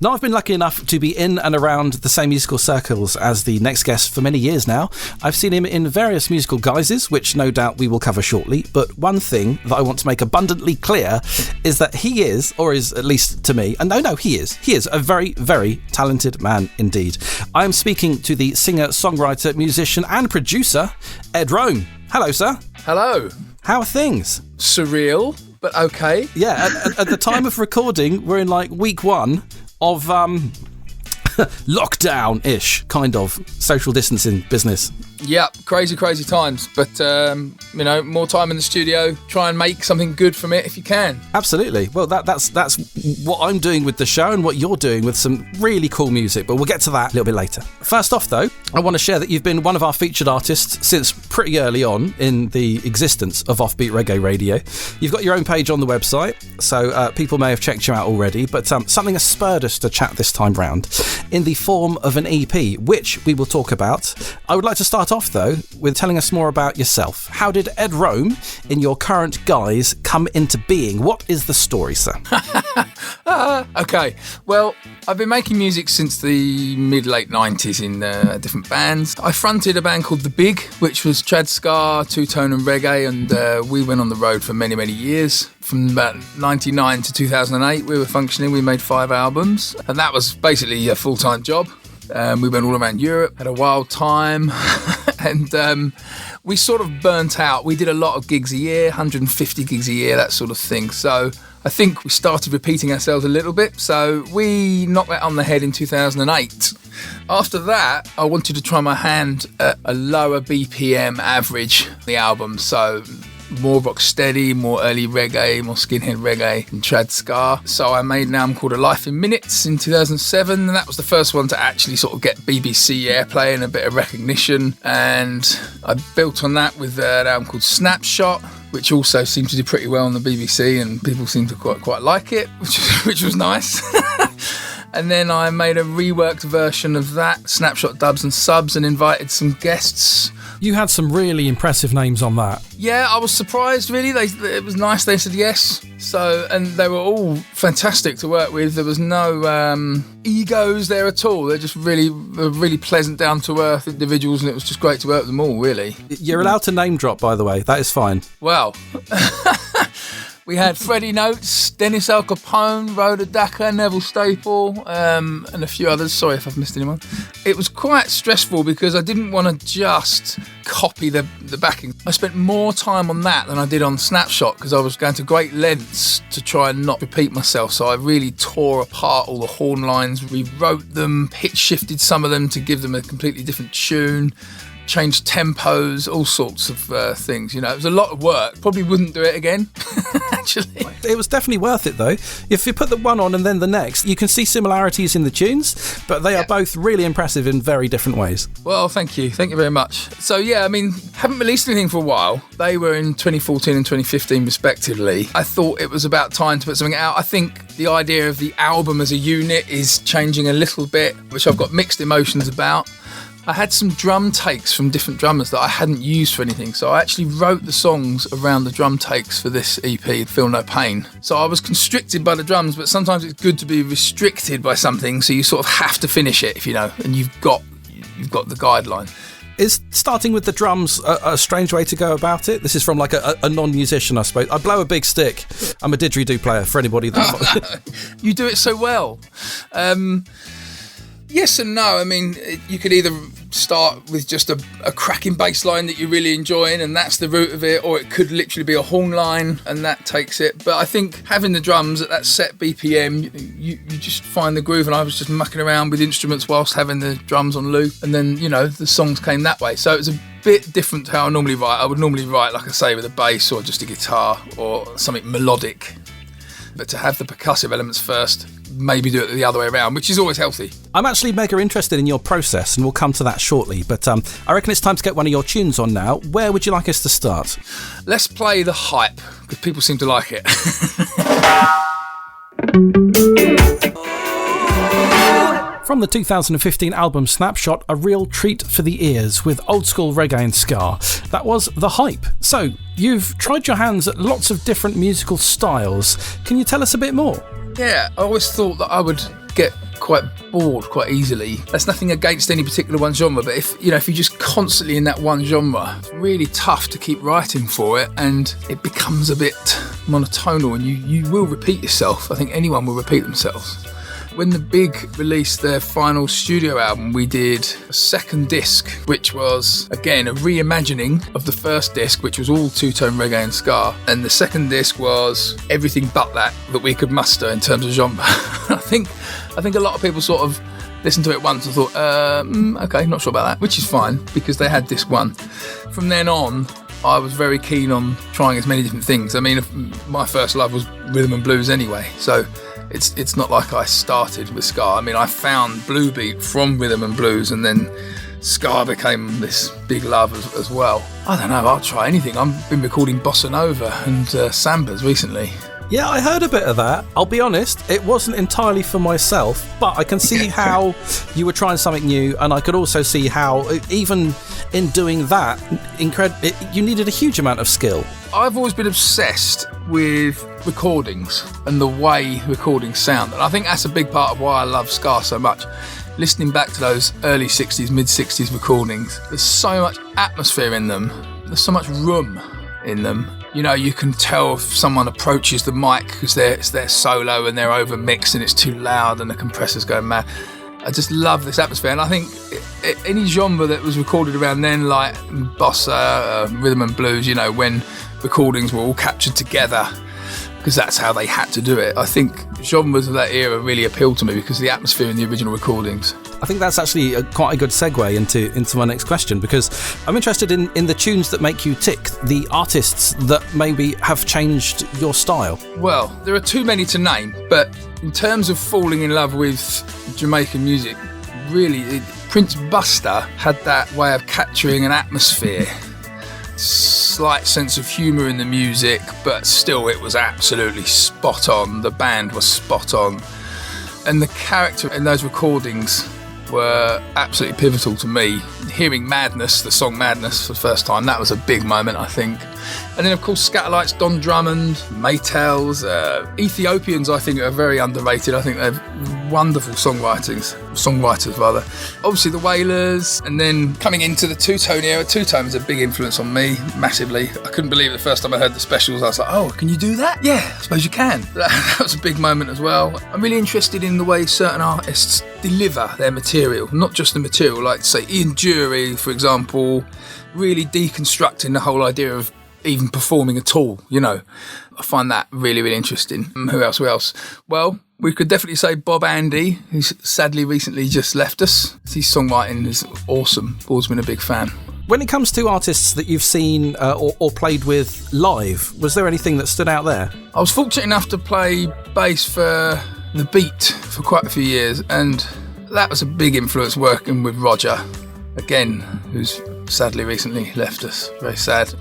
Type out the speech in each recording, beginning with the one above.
Now, I've been lucky enough to be in and around the same musical circles as the next guest for many years now. I've seen him in various musical guises, which no doubt we will cover shortly, but one thing that I want to make abundantly clear is that he is, or is at least to me, and no, he is a very, very talented man indeed. I am speaking to the singer, songwriter, musician and producer, Ed Rome. Hello, sir. Hello. How are things? Surreal, but okay. Yeah, at the time of recording, we're in like week 1 of lockdown-ish kind of social distancing business. Yeah, crazy times. But, more time in the studio. Try and make something good from it if you can. Absolutely. Well, that's what I'm doing with the show and what you're doing with some really cool music. But we'll get to that a little bit later. First off, though, I want to share that you've been one of our featured artists since pretty early on in the existence of Offbeat Reggae Radio. You've got your own page on the website, so people may have checked you out already. But something has spurred us to chat this time round in the form of an EP, which we will talk about. I would like to start off, though, with telling us more about yourself. How did Ed Rome, in your current guise, come into being? What is the story, sir? Okay, well, I've been making music since the mid-late 90s in different bands. I fronted a band called The Big, which was trad ska, two-tone and reggae, and we went on the road for many, many years. From about 99 to 2008, we were functioning. We made 5 albums, and that was basically a full-time job. We went all around Europe, had a wild time, and we sort of burnt out. We did a lot of gigs a year, 150 gigs a year, that sort of thing. So I think we started repeating ourselves a little bit. So we knocked that on the head in 2008. After that, I wanted to try my hand at a lower BPM average, the album. So more rock steady, more early reggae, more skinhead reggae and trad ska. So I made an album called A Life in Minutes in 2007, and that was the first one to actually sort of get BBC airplay and a bit of recognition. And I built on that with an album called Snapshot, which also seemed to do pretty well on the BBC, and people seemed to quite like it, which was nice. And then I made a reworked version of that, Snapshot Dubs and Subs, and invited some guests. You had some really impressive names on that. Yeah, I was surprised, really. It was nice they said yes. So, and they were all fantastic to work with. There was no egos there at all. They're just really pleasant, down-to-earth individuals, and it was just great to work with them all, really. You're allowed to name drop, by the way. That is fine. Well, we had Freddie Notes, Dennis Al Capone, Rhoda Dakar, Neville Staple, and a few others. Sorry if I've missed anyone. It was quite stressful because I didn't want to just copy the backing. I spent more time on that than I did on Snapshot because I was going to great lengths to try and not repeat myself. So I really tore apart all the horn lines, rewrote them, pitch shifted some of them to give them a completely different tune, changed tempos, all sorts of things. It was a lot of work. Probably wouldn't do it again, actually. It was definitely worth it, though. If you put the one on and then the next, you can see similarities in the tunes, but they are both really impressive in very different ways. Well, thank you. Thank you very much. So, yeah, haven't released anything for a while. They were in 2014 and 2015, respectively. I thought it was about time to put something out. I think the idea of the album as a unit is changing a little bit, which I've got mixed emotions about. I had some drum takes from different drummers that I hadn't used for anything, so I actually wrote the songs around the drum takes for this EP, Feel No Pain. So I was constricted by the drums, but sometimes it's good to be restricted by something, so you sort of have to finish it, if you know, and you've got the guideline. Is starting with the drums a strange way to go about it? This is from like a non-musician, I suppose. I blow a big stick. I'm a didgeridoo player, for anybody that... You do it so well. Yes and no. You could either start with just a cracking bass line that you're really enjoying, and that's the root of it, or it could literally be a horn line, and that takes it. But I think having the drums at that set BPM, you just find the groove, and I was just mucking around with instruments whilst having the drums on loop, and then, the songs came that way. So it was a bit different to how I normally write. I would normally write, like I say, with a bass or just a guitar or something melodic. But to have the percussive elements first, maybe do it the other way around, which is always healthy. I'm actually mega interested in your process, and we'll come to that shortly, but I reckon it's time to get one of your tunes on now. Where would you like us to start? Let's play The Hype, because people seem to like it. From the 2015 album Snapshot, a real treat for the ears with old school reggae and ska. That was The Hype. So, you've tried your hands at lots of different musical styles. Can you tell us a bit more? Yeah, I always thought that I would get quite bored quite easily. That's nothing against any particular one genre, but if you're just constantly in that one genre, it's really tough to keep writing for it, and it becomes a bit monotonal, and you will repeat yourself. I think anyone will repeat themselves. When the Big released their final studio album, we did a second disc, which was, again, a reimagining of the first disc, which was all two-tone reggae and ska. And the second disc was everything but that we could muster in terms of genre. I think a lot of people sort of listened to it once and thought, okay, not sure about that, which is fine, because they had disc one. From then on, I was very keen on trying as many different things. I mean, my first love was rhythm and blues anyway, so it's not like I started with ska. I mean, I found blue beat from rhythm and blues, and then ska became this big love as well. I don't know, I'll try anything. I've been recording bossa nova and sambas recently. Yeah, I heard a bit of that. I'll be honest, it wasn't entirely for myself, but I can see how you were trying something new, and I could also see how, even in doing that, you needed a huge amount of skill. I've always been obsessed with recordings and the way recordings sound, and I think that's a big part of why I love ska so much. Listening back to those early 60s, mid-60s recordings, there's so much atmosphere in them, there's so much room in them. You can tell if someone approaches the mic because it's their solo and they're over mixed and it's too loud and the compressor's going mad. I just love this atmosphere, and I think any genre that was recorded around then, like bossa, rhythm and blues, when recordings were all captured together, because that's how they had to do it. I think genres of that era really appealed to me because of the atmosphere in the original recordings. I think that's actually quite a good segue into my next question, because I'm interested in the tunes that make you tick, the artists that maybe have changed your style. Well, there are too many to name, but in terms of falling in love with Jamaican music, really, Prince Buster had that way of capturing an atmosphere. Slight sense of humour in the music, but still it was absolutely spot on. The band was spot on, and the character in those recordings were absolutely pivotal to me. Hearing Madness, the song Madness, for the first time, that was a big moment, I think. And then, of course, Scatterlights, Don Drummond, Maytals, Ethiopians, I think, are very underrated. I think they're wonderful songwriters. Obviously, the Wailers, and then coming into the two-tone era. Two-tone was a big influence on me, massively. I couldn't believe it the first time I heard the Specials. I was like, oh, can you do that? Yeah, I suppose you can. That was a big moment as well. I'm really interested in the way certain artists deliver their material, not just the material, like, say, Ian Dury, for example, really deconstructing the whole idea of even performing at all, I find that really, really interesting. Who else? Well, we could definitely say Bob Andy, who's sadly recently just left us. His songwriting is awesome. Always been a big fan. When it comes to artists that you've seen or played with live, was there anything that stood out there? I was fortunate enough to play bass for The Beat for quite a few years, and that was a big influence, working with Roger, again, who's sadly recently left us. Very sad.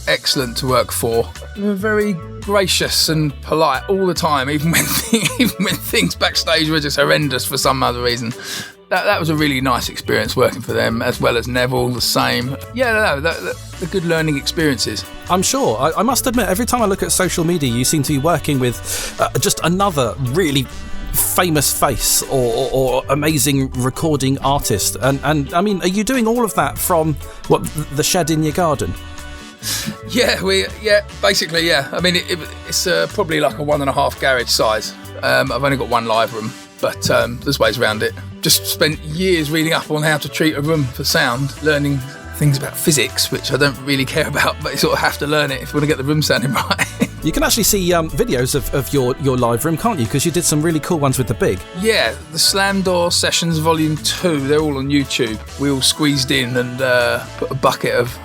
Excellent to work for. They were very gracious and polite all the time, even when things backstage were just horrendous for some other reason. That was a really nice experience working for them, as well as Neville, the same. Yeah, the good learning experiences. I'm sure. I must admit, every time I look at social media, you seem to be working with just another really famous face or amazing recording artist. And I mean, are you doing all of that from the shed in your garden? Basically. I mean, it's probably like a 1.5 garage size. I've only got one live room, but there's ways around it. Just spent years reading up on how to treat a room for sound, learning things about physics, which I don't really care about, but you sort of have to learn it if you want to get the room sounding right. You can actually see videos of your live room, can't you? Because you did some really cool ones with the Big. Yeah, the Slam Door Sessions Volume 2, they're all on YouTube. We all squeezed in and put a bucket of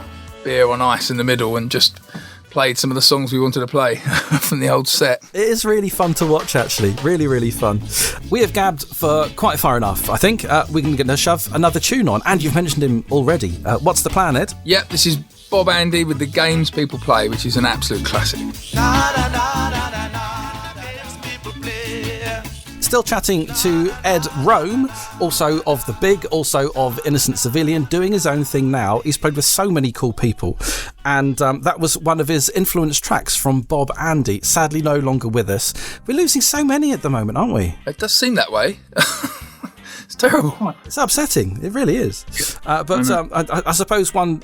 beer on ice in the middle and just played some of the songs we wanted to play from the old set. It is really fun to watch, actually. Really, really fun. We have gabbed for quite far enough, I think. We're going to shove another tune on, and you've mentioned him already. What's the plan, Ed? Yep, this is Bob Andy with The Games People Play, which is an absolute classic. Still chatting to Ed Rome, also of The Big, also of Innocent Civilian, doing his own thing now. He's played with so many cool people. And that was one of his influence tracks from Bob Andy, sadly no longer with us. We're losing so many at the moment, aren't we? It does seem that way. It's terrible. It's upsetting. It really is. I suppose one,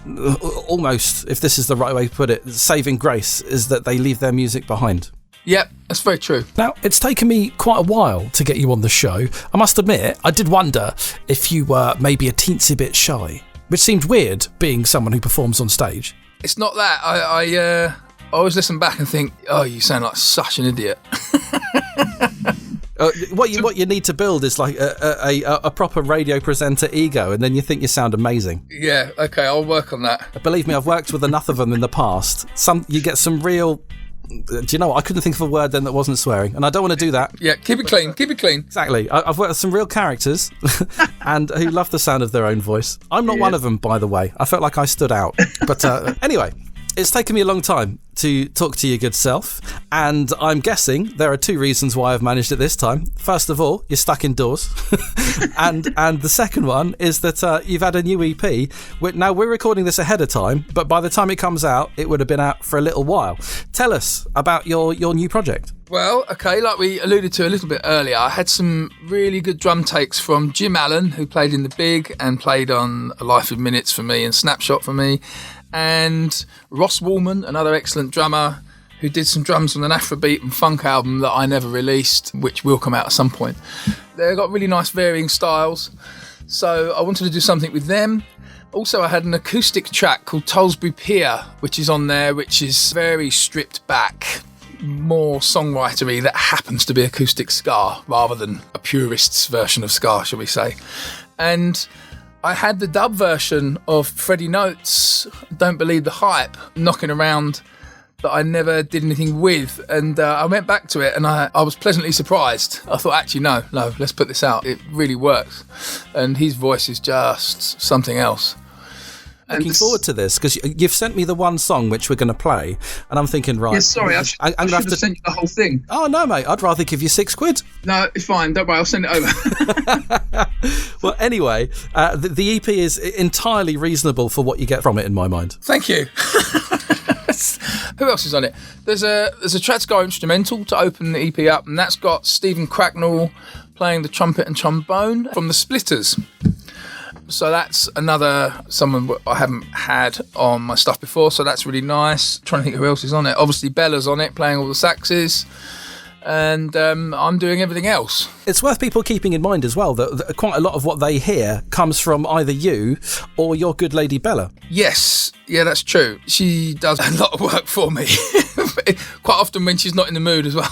almost, if this is the right way to put it, saving grace is that they leave their music behind. Yep, that's very true. Now, it's taken me quite a while to get you on the show. I must admit, I did wonder if you were maybe a teensy bit shy, which seemed weird being someone who performs on stage. It's not that. I always listen back and think, oh, you sound like such an idiot. What you need to build is like a proper radio presenter ego, and then you think you sound amazing. Yeah, okay, I'll work on that. Believe me, I've worked with enough of them in the past. You get some real... Do you know what? I couldn't think of a word then that wasn't swearing, and I don't want to do that. Yeah, keep it clean. Exactly. I've worked with some real characters and who love the sound of their own voice. I'm not one of them, by the way. I felt like I stood out. But anyway, it's taken me a long time to talk to your good self, and I'm guessing there are two reasons why I've managed it this time. First of all, you're stuck indoors, and the second one is that you've had a new EP. Now we're recording this ahead of time, but by the time it comes out, it would have been out for a little while. Tell us about your new project. Well, okay, like we alluded to a little bit earlier, I had some really good drum takes from Jim Allen, who played in The Big and played on A Life in Minutes for me and Snapshot for me, and Ross Woolman, another excellent drummer, who did some drums on an Afrobeat and funk album that I never released, which will come out at some point. They've got really nice varying styles, so I wanted to do something with them. Also, I had an acoustic track called Tollsbury Pier, which is on there, which is very stripped back, more songwritery, that happens to be acoustic ska rather than a purist's version of ska, shall we say. And I had the dub version of Freddie Notes' Don't Believe the Hype knocking around that I never did anything with, and I went back to it and I was pleasantly surprised. I thought, actually, no, let's put this out. It really works, and his voice is just something else. Looking forward to this, because you've sent me the one song which we're going to play, and I'm thinking, right... Yeah, sorry, I should have sent you the whole thing. Oh, no, mate, I'd rather give you £6. No, it's fine, don't worry, I'll send it over. Well, anyway, the EP is entirely reasonable for what you get from it, in my mind. Thank you. Who else is on it? There's a Tradscar instrumental to open the EP up, and that's got Stephen Cracknell playing the trumpet and trombone from the Splitters. So that's someone I haven't had on my stuff before, so that's really nice. Trying to think who else is on it. Obviously Bella's on it, playing all the saxes, and I'm doing everything else. It's worth people keeping in mind as well that quite a lot of what they hear comes from either you or your good lady Bella. Yes, yeah, that's true. She does a lot of work for me. Quite often when she's not in the mood as well.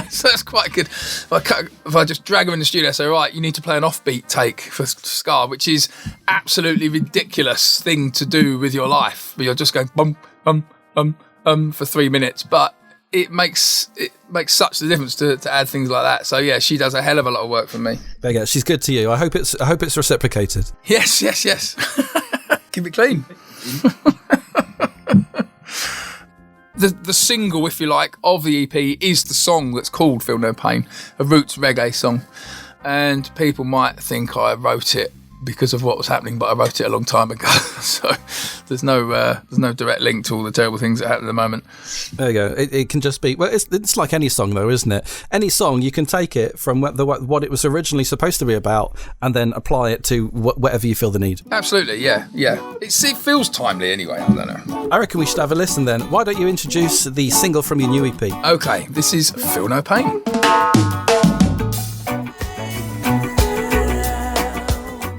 So that's quite good. If I just drag her in the studio and say, right, you need to play an offbeat take for Scar, which is absolutely ridiculous thing to do with your life, where you're just going bum, bum, bum, for 3 minutes. But it makes such a difference to add things like that. So yeah, she does a hell of a lot of work for me. There you go. She's good to you. I hope it's reciprocated. Yes. Keep it clean. The single, if you like, of the EP is the song that's called Feel No Pain, a roots reggae song. And people might think I wrote it because of what was happening, but I wrote it a long time ago. So there's no direct link to all the terrible things that happen at the moment. There you go. It can just be... Well, it's like any song, though, isn't it? Any song, you can take it from what it was originally supposed to be about and then apply it to whatever you feel the need. Absolutely, yeah. It feels timely anyway, I don't know. I reckon we should have a listen then. Why don't you introduce the single from your new EP? Okay, this is Feel No Pain.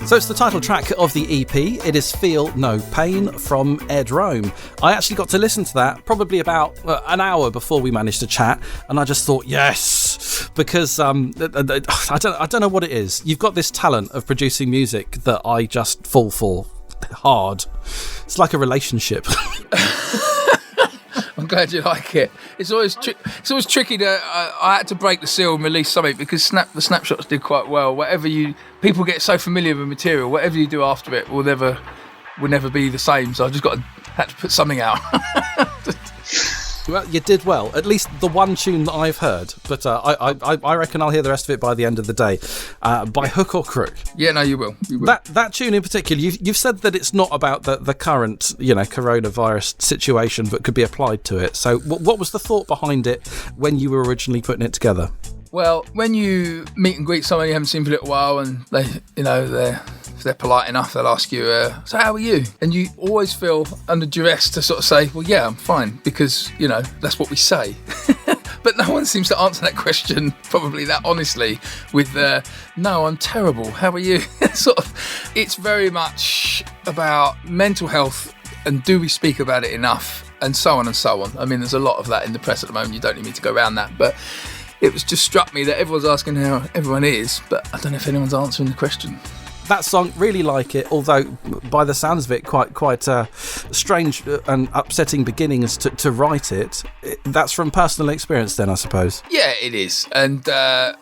So it's the title track of the EP. It is Feel No Pain from Ed Rome. I actually got to listen to that probably about an hour before we managed to chat, and I just thought, yes, because I don't know what it is. You've got this talent of producing music that I just fall for hard. It's like a relationship. I'm glad you like it. It's always tricky to. I had to break the seal and release something because the snapshots did quite well. People get so familiar with material. Whatever you do after it will never be the same. So I just had to put something out. Well, you did well. At least the one tune that I've heard. But I reckon I'll hear the rest of it by the end of the day, by hook or crook. Yeah, no, you will. You will. That tune in particular, you've said that it's not about the current, coronavirus situation, but could be applied to it. So what was the thought behind it when you were originally putting it together? Well, when you meet and greet someone you haven't seen for a little while, and they, if they're polite enough, they'll ask you, so how are you? And you always feel under duress to sort of say, well, yeah, I'm fine, because, that's what we say. But no one seems to answer that question probably that honestly with, no, I'm terrible, how are you? It's very much about mental health and do we speak about it enough, and so on and so on. I mean, there's a lot of that in the press at the moment, you don't need me to go around that, but it was just struck me that everyone's asking how everyone is, but I don't know if anyone's answering the question. That song, really like it, although by the sounds of it, quite strange and upsetting beginnings to write it. That's from personal experience then, I suppose. Yeah, it is. And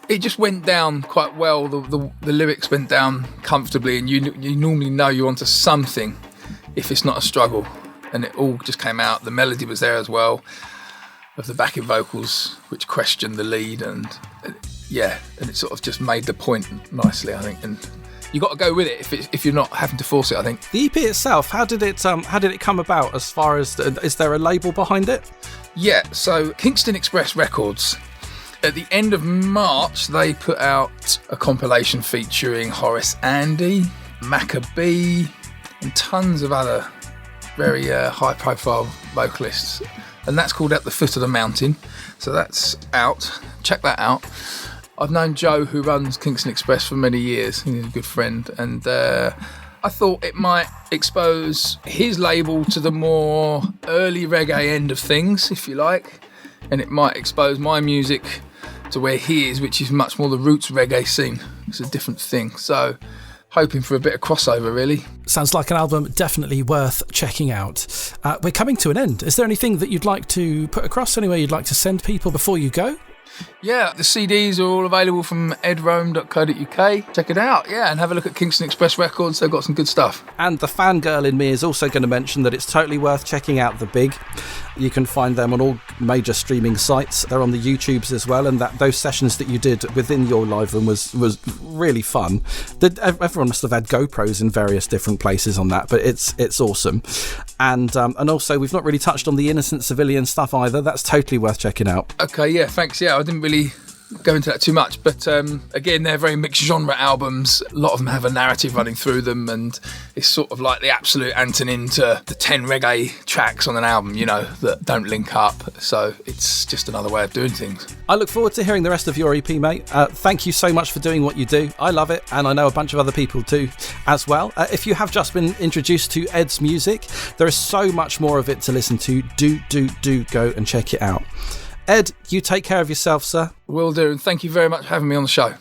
it just went down quite well. The lyrics went down comfortably, and you normally know you're onto something if it's not a struggle. And it all just came out. The melody was there as well, of the backing vocals, which questioned the lead. And it sort of just made the point nicely, I think. And you got to go with it if you're not having to force it, I think. The EP itself, how did it come about? As far as is there a label behind it? Yeah, so Kingston Express Records. At the end of March, they put out a compilation featuring Horace Andy, Maccabee, and tons of other very high-profile vocalists, and that's called At the Foot of the Mountain. So that's out. Check that out. I've known Joe, who runs Kingston Express, for many years. He's a good friend, and I thought it might expose his label to the more early reggae end of things, if you like, and it might expose my music to where he is, which is much more the roots reggae scene. It's a different thing. So hoping for a bit of crossover, really. Sounds like an album definitely worth checking out. We're coming to an end. Is there anything that you'd like to put across, anywhere you'd like to send people before you go? Yeah, the CDs are all available from edrome.co.uk. Check it out, and have a look at Kingston Express Records. They've got some good stuff. And the fangirl in me is also going to mention that it's totally worth checking out The Big. You can find them on all major streaming sites. They're on the YouTubes as well, and those sessions that you did within your live room was really fun. Everyone must have had GoPros in various different places on that, but it's awesome. And also, we've not really touched on the Innocent Civilian stuff either. That's totally worth checking out. Okay, yeah, thanks. Yeah, I didn't really go into that too much, but again, they're very mixed genre albums. A lot of them have a narrative running through them, and it's sort of like the absolute antonym to the 10 reggae tracks on an album, that don't link up. So it's just another way of doing things. I look forward to hearing the rest of your EP, mate. Thank you so much for doing what you do. I love it, and I know a bunch of other people do as well. If you have just been introduced to Ed's music, there is so much more of it to listen to. Do go and check it out. Ed, you take care of yourself, sir. Will do, and thank you very much for having me on the show.